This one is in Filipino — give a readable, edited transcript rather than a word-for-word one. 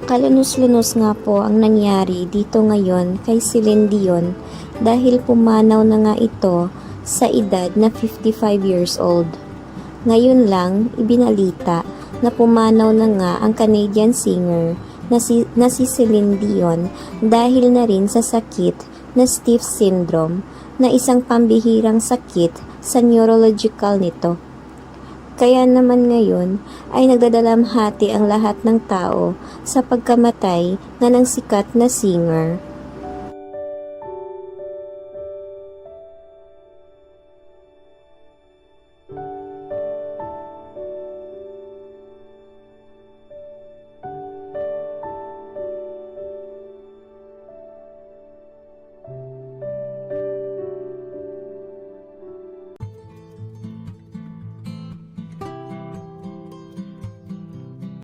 Kalunos-lunos nga po ang nangyari dito ngayon kay Celine Dion dahil pumanaw na nga ito sa edad na 55 years old. Ngayon lang ibinalita na pumanaw na nga ang Canadian singer na si Celine Dion dahil na rin sa sakit na Stiff Syndrome na isang pambihirang sakit sa neurological nito. Kaya naman ngayon ay nagdadalamhati ang lahat ng tao sa pagkamatay nga ng sikat na singer